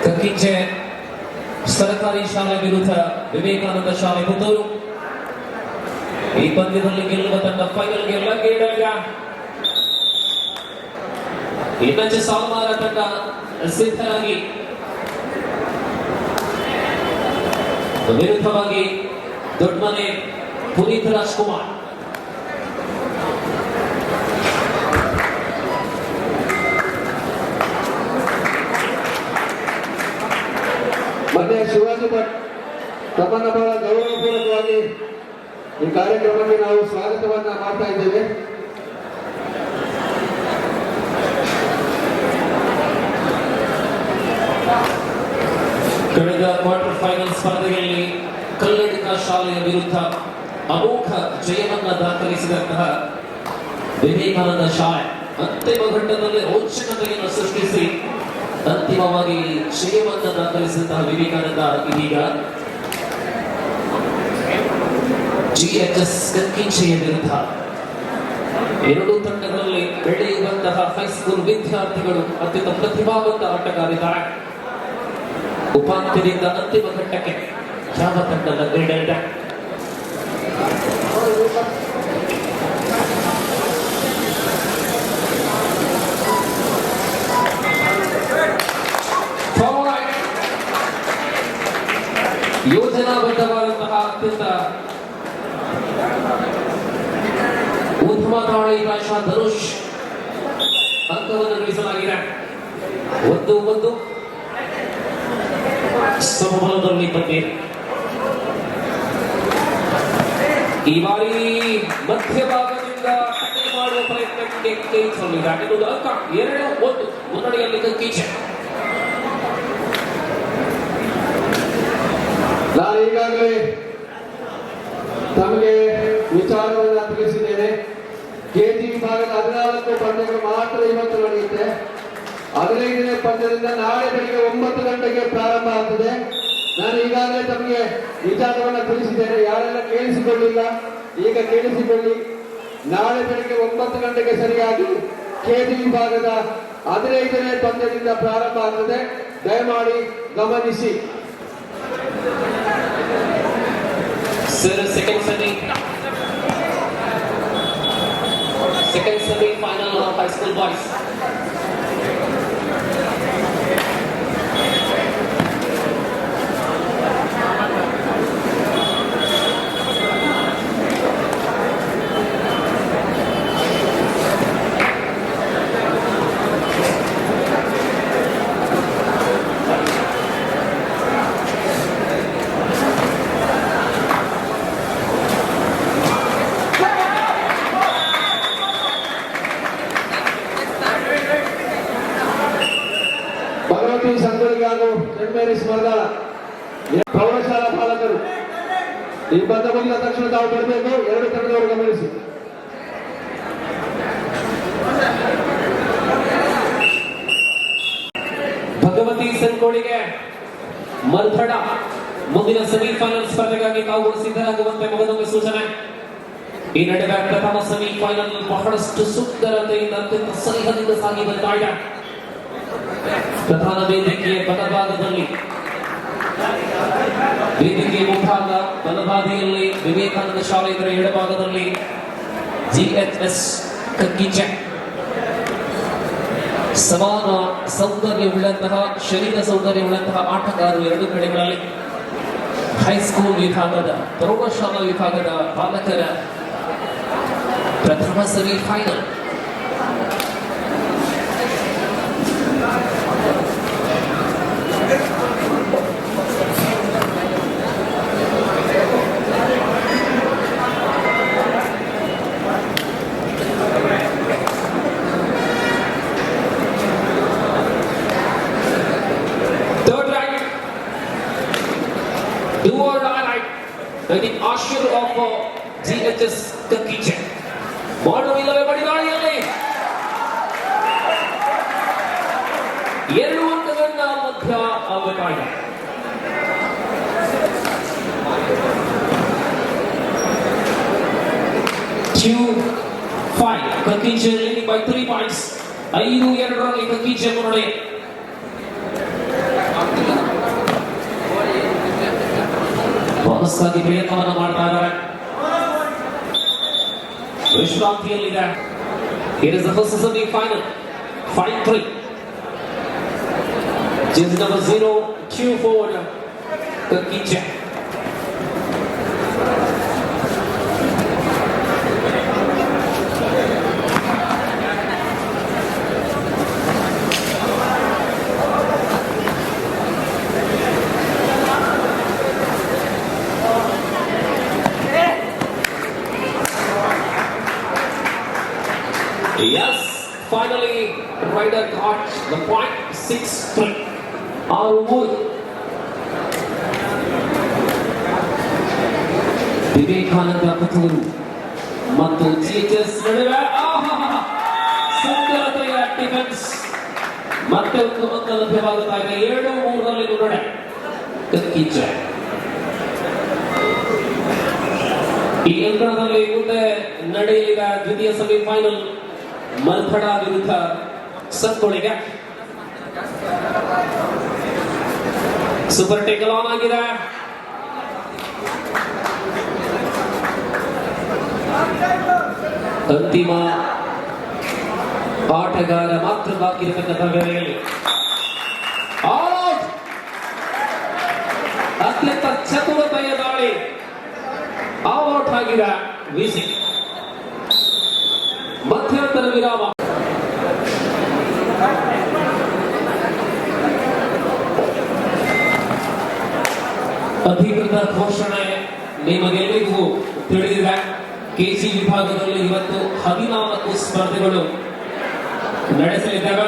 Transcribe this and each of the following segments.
ಕಕ್ಕಿಂಚೆ ಸರ್ಕಾರಿ ಶಾಲೆ ವಿರುದ್ಧ ವಿವೇಕಾನಂದ ಶಾಲೆ ಪುತ್ತೂರು. ಈ ಪಂದ್ಯದಲ್ಲಿ ಗೆಲ್ಲುವ ತಂಡ ಫೈನಲ್ಗೆ ಲಗ್ಗೆಯಿಡಲಿದೆ. ಇನ್ನಂಚೆ ಸಾಲುಮಾರ ತಂಡ ಸಿದ್ಧರಾಗಿ ವಿರುದ್ಧವಾಗಿ ದೊಡ್ಡಮನೆ ಪುನೀತ್ ರಾಜ್ಕುಮಾರ್. ಮತ್ತೆ ಶಿವಾಜಿ ಭಟ್ ತಮ್ಮನ್ನ ಬಹಳ ಗೌರವಪೂರ್ವಕವಾಗಿ ಈ ಕಾರ್ಯಕ್ರಮಕ್ಕೆ ನಾವು ಸ್ವಾಗತವನ್ನ ಮಾಡ್ತಾ ಇದ್ದೇವೆ. ಕಳೆದ ಕ್ವಾರ್ಟರ್ ಫೈನಲ್ ಸ್ಪರ್ಧೆಯಲ್ಲಿ ಕಲ್ಲಡಿಗ ಶಾಲೆಯ ವಿರುದ್ಧ ಅಮೋಘ ಜಯವನ್ನ ದಾಖಲಿಸಿದಂತಹ ವಿವೇಕಾನಂದ ಶಾಲೆ ಅಂತಿಮ ಘಟ್ಟದಲ್ಲಿ ರೋಚಕತೆಯನ್ನು ಸೃಷ್ಟಿಸಿ ಅಂತಿಮವಾಗಿ ಜಯವನ್ನ ದಾಖಲಿಸಿದಂತಹ ವಿವೇಕಾನಂದ ಇದೀಗ GHS ಕಕ್ಕಿಂಚೆಯ ವಿರುದ್ಧ ಎರಡು ತಂಡಗಳಲ್ಲಿ ಬೆಳೆಯುವಂತಹ ಹೈಸ್ಕೂಲ್ ವಿದ್ಯಾರ್ಥಿಗಳು ಅತ್ಯಂತ ಪ್ರತಿಭಾವಂತ ಆಟಗಾರಿದ್ದಾರೆ. ಉಪಾಂತ್ಯದಿಂದ ಅಂತಿಮ ಘಟ್ಟಕ್ಕೆ ಯಾವ ತಂಡ ಲಗ್ಗೆಯಿಡಲಿದೆ? ಯೋಜನಾಬದ್ಧವಾದಂತಹ ಅತ್ಯಂತ ಉತ್ತಮ ದಾಳಿ ಭಾಷಾ ಧನುಷ್ ಅಂಕವನ್ನು ಗಳಿಸಲಾಗಿದೆ. ಒಂದು ಸಮಬಲದಲ್ಲಿ ಪಂದ್ಯ. ಈ ಬಾರಿ ಮಧ್ಯಭಾಗದಿಂದ ಮಾಡುವ ಪ್ರಯತ್ನಕ್ಕೆ ಕೈ ಸಲ್ಲಿದೆ. ಇದು ಅಂಕ 2-1 ಮುನ್ನಡೆಯಲ್ಲಿ ಕಕ್ಕಿಂಚೆ. ನಾನು ಈಗಾಗಲೇ ತಮಗೆ ವಿಚಾರವನ್ನು ತಿಳಿಸಿದ್ದೇನೆ. ಕೆಜಿ ವಿಭಾಗದ 14 ಪಂದ್ಯಗಳು ಮಾತ್ರ ಇವತ್ತು ನಡೆಯುತ್ತೆ. 15ನೇ ಪಂದ್ಯದಿಂದ ನಾಳೆ ಬೆಳಿಗ್ಗೆ 9 ಗಂಟೆಗೆ ಪ್ರಾರಂಭ ಆಗ್ತದೆ. ನಾನು ಈಗಾಗಲೇ ತಮಗೆ ವಿಚಾರವನ್ನು ತಿಳಿಸಿದ್ದೇನೆ. ಯಾರೆಲ್ಲ ಕೇಳಿಸಿಕೊಳ್ಳಿಲ್ಲ ಈಗ ಕೇಳಿಸಿಕೊಳ್ಳಿ. ನಾಳೆ ಬೆಳಿಗ್ಗೆ 9 ಗಂಟೆಗೆ ಸರಿಯಾಗಿ ಕೆಜಿ ವಿಭಾಗದ 15ನೇ ಪಂದ್ಯದಿಂದ ಪ್ರಾರಂಭ ಆಗ್ತದೆ. ದಯಮಾಡಿ ಗಮನಿಸಿ. Second semi-final of high school boys. Sangolli ಹಾಗೂ ಸೆಂಟ್ ಮೇರಿಸ್ ಮರದಾಳ ಪ್ರೌಢಶಾಲಾ ಪಾಲಕರು ಈ ಪಂದ್ಯ ಮುಗಿದ ತಕ್ಷಣ ತಾವು ಬರಬೇಕು. ಎರಡು ತಂಡದವರು ಗಮನಿಸಿ. ಭಗವತಿ ಸಂಗೊಳ್ಳಿಗೆ ಮಲ್ಪಡ ಮುಂದಿನ ಸೆಮಿಫೈನಲ್ ಸ್ಪರ್ಧೆಗಾಗಿ ತಾವು ಸಿದ್ಧರಾಗುವಂತೆ ಮಗದೊಮ್ಮೆ ಸೂಚನೆ. ಈ ನಡುವೆ ಪ್ರಥಮ ಸೆಮಿಫೈನಲ್ ಬಹಳಷ್ಟು ಸುಂದರತೆಯಿಂದ ಅತ್ಯಂತ ಸನಿಹದಿಂದ ಸಾಗಿ ಬರ್ತಾ ಇದೆ. ಪ್ರಧಾನ ವೇದಿಕೆಯ ಬಲಭಾಗದಲ್ಲಿ ವೇದಿಕೆಯ ಮುಂಭಾಗ ಬಲಭಾದಿಯಲ್ಲಿ ವಿವೇಕಾನಂದ ಶಾಲೆ ಇದರ ಎಡಭಾಗದಲ್ಲಿ GHS ಕಕ್ಕಿಂಚೆ. ಸಮಾನ ಸೌಂದರ್ಯವುಳ್ಳಂತಹ ಶರೀರ ಸೌಂದರ್ಯವುಳ್ಳಂತಹ ಆಟಗಾರರು ಎರಡು ಕಡೆಗಳಲ್ಲಿ. ಹೈಸ್ಕೂಲ್ ವಿಭಾಗದ ಪ್ರೌಢಶಾಲಾ ವಿಭಾಗದ ಬಾಲಕರ ಪ್ರಥಮ semifinal. Do or die right. The usher of GHS ಕಕ್ಕಿಂಚೆ ಮಾಡುವಿಲ್ಲವೇ ಬಡಿದಾಳಿಯಲ್ಲಿ 2 ಅಂಕಗಳ ಮಧ್ಯ ಆಗಬೇಕಾಗಿದೆ. 2-5 ಕಕ್ಕಿಂಚೆ leading by 3 points. 5-2 ರಲ್ಲಿ ಕಕ್ಕಿಂಚೆ ಮುನ್ನಡೆ. ಹೊಸದಾಗಿ ಪ್ರಯತ್ನವನ್ನು ಮಾಡ್ತಾ ಇದ್ದಾರೆ. ವಿಶ್ರಾಂತಿಯಲ್ಲಿದೆ. It is the first semi-final. 5-3. Jersey number 024 Kirkiche. Yes, finally, Ryder got the point. 6-3. 6-3. Vivekananda Puttur ಮತ್ತು GHS ನಡುವೆ ಸುಂದರತೆಯ ಡಿಫೆನ್ಸ್. ಮತ್ತೆ ಒಂದು ಅಂಕ ಲಭ್ಯವಾಗುತ್ತಾ ಇದೆ. 7-3 ಮುನ್ನಡೆ Kirkiche. ಈ ಅಂಕಣದಲ್ಲಿ ಮುಂದೆ ನಡೆಯಲಿದೆ ದ್ವಿತೀಯ ಸೆಮಿಫೈನಲ್ ಮಲ್ಪಡ ವಿರುದ್ಧ ಸಂಗೊಳ್ಳಿಗೆ. ಸೂಪರ್ ಟೇಕಲ್ ಆನ್ ಆಗಿದೆ. ಅಂತಿಮ ಆಟಗಾರ ಮಾತ್ರ ಬಾಕಿ ಇರತಕ್ಕಂಥ ವೇಳೆಯಲ್ಲಿ ಅತ್ಯಂತ ಚತುರತೆಯ ದಾಳಿ. ಔಟ್ ಆಗಿದೆ ವಿಸಿ. ಮಧ್ಯಂತರ ವಿರಾಮ. ಅಧಿಕೃತ ಘೋಷಣೆ ನಿಮಗೆಲ್ಲರಿಗೂ ತಿಳಿದಿದೆ. ಕೆಜಿ ವಿಭಾಗದಲ್ಲಿ ಇವತ್ತು 14 ಸ್ಪರ್ಧೆಗಳು ನಡೆಸಲಿದ್ದಾವೆ.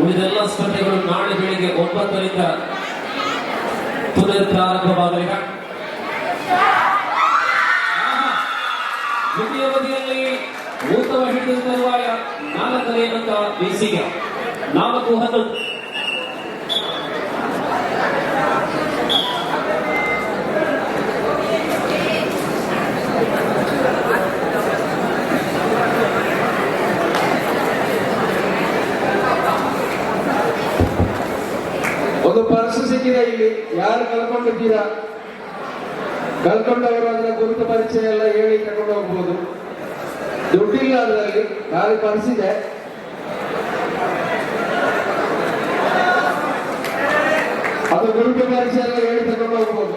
ಉಳಿದೆಲ್ಲ ಸ್ಪರ್ಧೆಗಳು ನಾಳೆ ಬೆಳಿಗ್ಗೆ 9ರಿಂದ ಪುನರ್ ಪ್ರಾರಂಭವಾಗಲಿದೆ. ದ್ವಿತೀಯ ಅವಧಿಯಲ್ಲಿ ಉತ್ತಮ ಹಿಡಿದ ತರುವಾಯ 4ನೇ ಅಂಕ ವಿಸಿಗೆ. 4-11. ಒಂದು ಪರ್ಸ್ ಸಿಕ್ಕಿದೆ. ಇಲ್ಲಿ ಯಾರು ಕಳ್ಕೊಂಡಿದ್ದೀರಾ, ಕಳ್ಕೊಂಡವರು ಅದರ ಗುರುತು ಪರಿಚಯ ಎಲ್ಲ ಹೇಳಿ ತಗೊಂಡು ಹೋಗ್ಬೋದು. ದುಡ್ಡಿಲ್ಲ ಅದರಲ್ಲಿ, ಖಾಲಿ ಪರ್ಸ್ ಇದೆ. ಅದು ಗುರುತು ಪರಿಚಯ ಎಲ್ಲ ಹೇಳಿ ತಗೊಂಡು ಹೋಗ್ಬೋದು.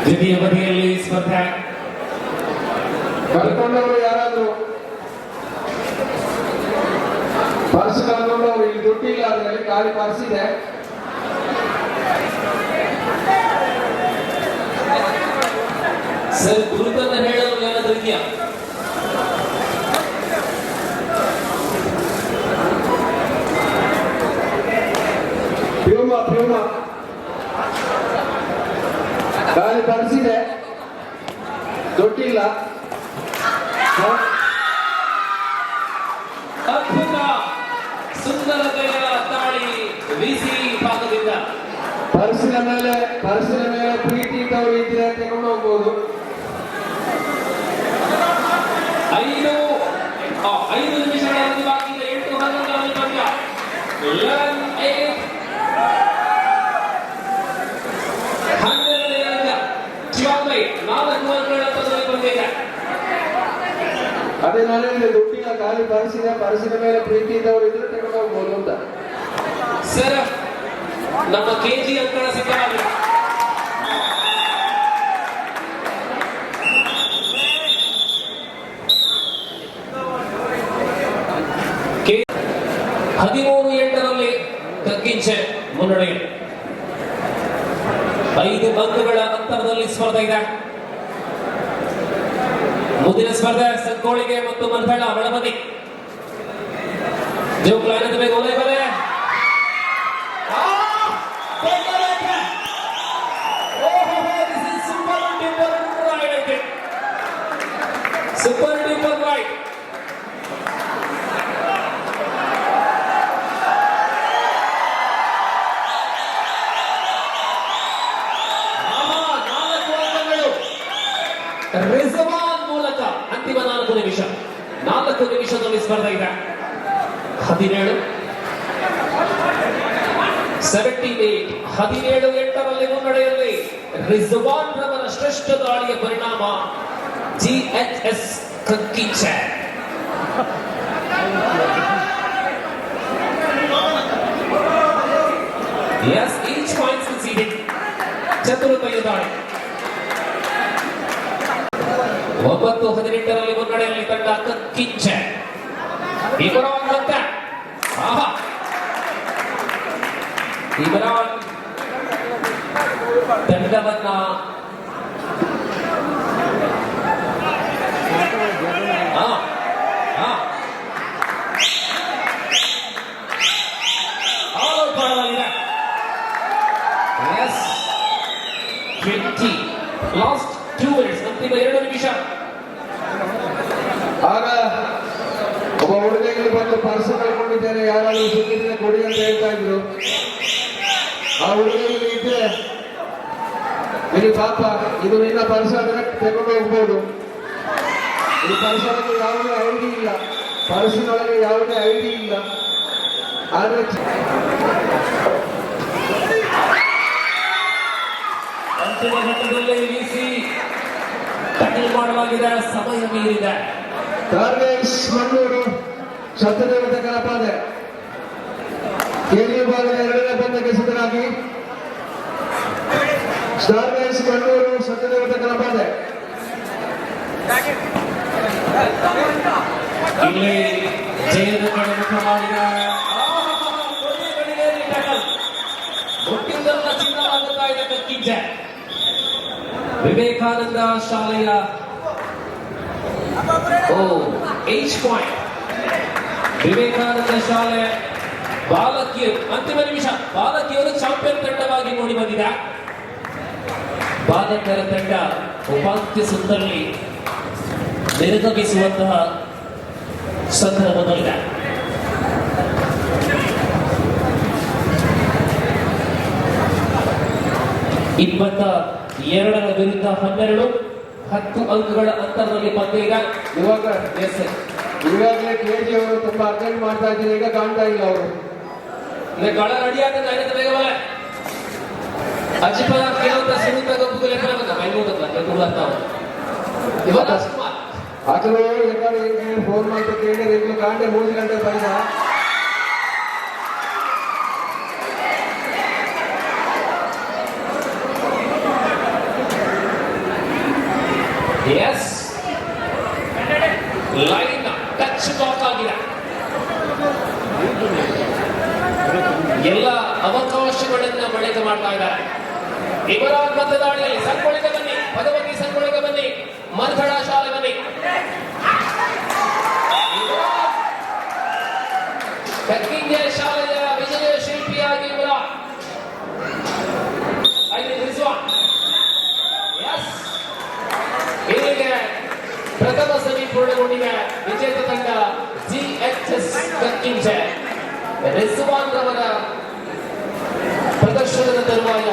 ದ್ವಿತೀಯ ಅವಧಿಯಲ್ಲಿ ಸ್ಪರ್ಧೆ. ಕಳ್ಕೊಂಡವರು ಯಾರಾದ್ರೂ ಪರ್ಸ್ ಕಳ್ಕೊಂಡವರು, ಇಲ್ಲಿ ದುಡ್ಡಿಲ್ಲ ಅದರಲ್ಲಿ, ಖಾಲಿ ಪರ್ಸ್ ಇದೆ. ಸರ್, ಗುರುತನ್ನು ಹೇಳಲು ಏನಾದರೂ ಇದೆಯಾ? ಪ್ಯೂಮ ಖಾಲಿ ಪರ್ಸ್ ಇದೆ, ದುಡ್ಡಿಲ್ಲ. ಅದ್ಭುತ ಸುಂದರತೆಯ ದಾಳಿ ವಿಸಿ ಭಾಗದಿಂದ. ಪರ್ಸಿನ ಮೇಲೆ ಪ್ರೀತಿ ಇದ್ದವರು ಇದ್ರೆ ತಗೊಂಡು ಹೋಗ್ಬೋದು. 5 ನಿಮಿಷಗಳ ಬಾಕಿ ಇದೆ. 8-11 ಪಂದ್ಯ. 11-8. 12ನೇ ಅಂಕ ಶಿವಾಬೈ. 4 ಅಂಕಗಳ ಪಂದ್ಯ ಇದೆ. ಅದೇ ನಾನು ಹೇಳಿದೆ, ದುಡ್ಡಿನ ಖಾಲಿ ಪರ್ಸಿನ ಮೇಲೆ ಪ್ರೀತಿ ಇದ್ದವರು ಇದ್ರೆ ತಗೊಂಡು ಹೋಗ್ಬೋದು ಅಂತ. ಸರ್, ನಮ್ಮ ಕೆಜಿ ಅಂಕಣ ಸಿದ್ಧವಾಗಿದೆ. ಕೆ 13-8 Kirkiche ಮುನ್ನಡೆ. 5 ಅಂಕಗಳ ಅಂತರದಲ್ಲಿ ಸ್ಪರ್ಧೆ ಇದೆ. ಮುಂದಿನ ಸ್ಪರ್ಧೆ ಸಂಗೊಳ್ಳಿಗೆ ಮತ್ತು ಮಲ್ಪಡ ಒಳಬದಿ. ಜೋಕ್ಲಾನದ ಮೇಲೆ ಒಲೆ ಬಲೆ. Super duper right. ರಿಜವಾನ್ ಮೂಲಕ ಅಂತಿಮ 4 ನಿಮಿಷ. 4 ನಿಮಿಷದಲ್ಲಿ ಸ್ಪರ್ಧೆ ಇದೆ. 17 17-8ರಲ್ಲಿ ಮುನ್ನಡೆಯಲ್ಲಿ ರಿಜ್ವಾನ್ ರವರ ಶ್ರೇಷ್ಠ ದಾಳಿಯ ಪರಿಣಾಮ GHS ಕಕ್ಕಿಚೆ. Yes, each point succeeded. ಚತುರತೆಯ ದಾಳಿ. 9-18ರಲ್ಲಿ ಮುನ್ನಡೆಯಲ್ಲಿ ತಂಡ ಕಕ್ಕಿಚೆ. ಇಮ್ರಾನ್ ಮತ್ತೆ ಇಮ್ರಾನ್ ತಂಡವನ್ನ ಆಲ್ ಮಾಡಲಿದೆ. 20 ಲಾಸ್ಟ್ 2 minutes, ಅಂತಿಮ 2 ನಿಮಿಷ. ಆಗ ಒಬ್ಬ ಹುಡುಗಿಗೆ ಬಂದು ಪರ್ಸ್ ಕಳ್ಕೊಂಡಿದ್ದೇನೆ, ಯಾರಾದ್ರೂ ಸಿಕ್ಕಿದ್ರೆ ಕೊಡಿ ಅಂತ ಹೇಳ್ತಾ ಇದ್ರು. ಆ ಹುಡುಗಿಗೆ ಇದ್ರೆ ಇಲ್ಲಿ ಪಾಪ ಇದು ನಿನ್ನ ಪರ್ಸ್ ಆದ್ರೆ ತಗೊಂಡು ಹೋಗ್ಬೋದು. ಈ ಪರ್ಸೊಳಗೆ ಯಾವುದೇ ಐಡಿ ಇಲ್ಲ, ಪರ್ಸಿನೊಳಗೆ ಯಾವುದೇ ಐಡಿ ಇಲ್ಲ. ಆದ್ರೆ ಅಂತಿಮ ಘಟ್ಟದಲ್ಲಿ ಇಳಿಸಿ ಟೈಲ್ ಮಾಡಲಾಗಿದೆ, ಸಮಯ ಮೀರಿದೆ. ಕಾರ್ವೇಶ್ ಮಣ್ಣೂರು ಸತ್ಯದೇವತೆ ಕಲಪಾದೆ ಕೇಳಿ ಭಾಗದ 2ನೇ ಪಂದ್ಯಕ್ಕೆ ಸಿದ್ಧರಾಗಿ. ಕಾರ್ವೇಶ್ ಮಣ್ಣೂರು ಸತ್ಯದೇವತೆ ಕಲಪಾದೆ ಇಲ್ಲಿ ಜಯದ ಕಡೆ ಮುಖ ಮಾಡಿದ ಮುಟ್ಟಿದ್ದೆಲ್ಲ ಚಿನ್ನವಾಗುತ್ತಾ ಇದೆ ಕಕ್ಕಿಂಜೆ. ವಿವೇಕಾನಂದ ಶಾಲೆಯ H ಪಾಯಿಂಟ್. ವಿವೇಕಾನಂದ ಶಾಲೆ ಬಾಲಕಿಯರು ಅಂತಿಮ ನಿಮಿಷ. ಬಾಲಕಿಯರು ಚಾಂಪಿಯನ್ ತಂಡವಾಗಿ ಮೂಡಿ ಬಂದಿದೆ. ಬಾಲಕರ ತಂಡ ಉಪಾಂತ್ಯ ಸುತ್ತಲ್ಲಿ ನಿರ್ಗಮಿಸುವಂತಹ ಸಂದರ್ಭದಲ್ಲಿದೆ. ಇಪ್ಪತ್ತ 2ರ ವಿರುದ್ಧ 12, 10 ಅಂಕಗಳ ಅಂತರದಲ್ಲಿ ಪಂದ್ಯ ಇದೆ. ಈಗಾಗಲೇ ಕೆಜಿ ಅವರು ತುಂಬಾ ಅರ್ಜೆಂಟ್ ಮಾಡ್ತಾ ಇದ್ದಾರೆ, ಈಗ ಕಾಣ್ತಾ ಇಲ್ಲ ಅವರು. ಗಳ ರೆಡಿಯಾದ ಬೇಗವಲ್ಲ ಅಜಿಪದ ಕೇಳುತ್ತ ಸುನಿತ ಗಪ್ಪು ಲೆಕ್ಕ ಮೈಮೂದಲ್ಲ ಕೆತ್ತುಗಳಾಗ್ತಾವ. ಇವಾಗ ಅಚಲು ಎಲ್ಲರೂ ಫೋನ್ ಮಾಡಿ ಕೇಳಿದ್ರೆ ಈಗಲೂ ಕಾಂಡೆ 3 ಗಂಟೆ ಬಂದ. ಎಸ್ ಲೈನ್ ಟಚ್ ಬಾಕ್ ಆಗಿದೆ. ಎಲ್ಲ ಅವಕಾಶಗಳನ್ನ ಬಳಕೆ ಮಾಡ್ತಾ ಇದ್ದಾರೆ. ಇಮರಾನ್ ಮತ್ತೆ ದಾಳಿಯಲ್ಲಿ ಸಂಗೊಳ್ಳಿಗೆ ಬನ್ನಿ, ಭಗವತಿ ಸಂಗೊಳ್ಳಿಗೆ ಬನ್ನಿ, ಮನ್ಖಡ ಶಾಲೆ ಬನ್ನಿ. ಕಕ್ಕಿಂಜೆ ಶಾಲೆಯ ವಿಜಯ ಶಿಲ್ಪಿಯಾಗಿ ಇಮರಾನ್. ಅಲ್ಲಿ ರಿಜ್ವಾನ್. ಎಸ್ ಇಲ್ಲಿಗೆ ಪ್ರಥಮ ಸೆಮಿ ಪೂರ್ಣಗೊಂಡಿದೆ. ವಿಜೇತ ತಂಡ GHS ಕಕ್ಕಿಂಜೆ. ರಿಜ್ವಾನ್ ರವರ ಪ್ರದರ್ಶನದ ತರುವಾಯ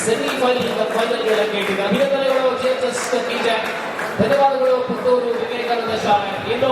ಸೆಮಿಫೈನಲ್ ಫೈನಲ್ಗೆ ಲಗ್ಗೆಯಿಟ್ಟಿದೆ. ಅಭಿನಂದನೆಗಳು GHS ಕಕ್ಕಿಂಜೆ. ಧನ್ಯವಾದಗಳು ಪುತ್ತೂರು ವಿವೇಕಾನಂದ ಶಾಲೆ. ಇನ್ನು